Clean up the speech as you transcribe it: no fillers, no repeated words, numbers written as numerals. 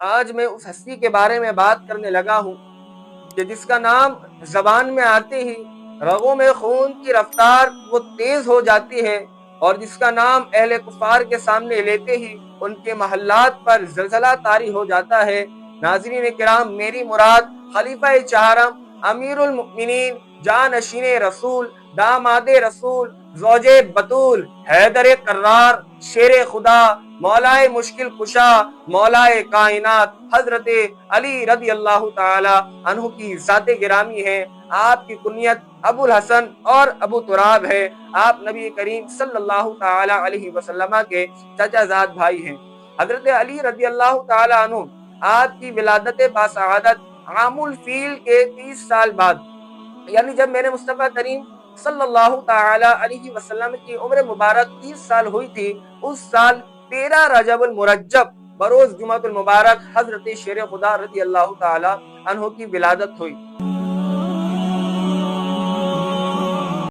آج میں اس ہستی کے بارے میں بات کرنے لگا ہوں کہ جس کا نام زبان میں آتے ہی رگوں میں خون کی رفتار وہ تیز ہو جاتی ہے، اور جس کا نام اہل کفار کے سامنے لیتے ہی ان کے محلات پر زلزلہ طاری ہو جاتا ہے۔ ناظرین کرام، میری مراد خلیفہ چہارم، امیر المؤمنین، جانشین رسول، داماد رسول، زوج بطول، حیدر کرار، شیر خدا، مولائے مشکل کشا، مولائے کائنات حضرت علی رضی اللہ تعالی عنہ کی ذات گرامی ہے۔ آپ کی کنیت ابو الحسن اور ابو تراب ہے۔ آپ نبی کریم صلی اللہ تعالی علیہ وسلم کے چچا زاد بھائی ہیں۔ حضرت علی رضی اللہ تعالی عنہ آپ کی ولادت باسعادت عام الفیل کے 30 سال بعد، یعنی جب میرے مصطفیٰ کریم صلی اللہ تعالی علیہ وسلم کی عمر مبارک 30 سال ہوئی تھی، اس سال 13 رجب المرجب بروز جمعۃ المبارک حضرت شیر خدا رضی اللہ تعالی عنہ کی ولادت ہوئی۔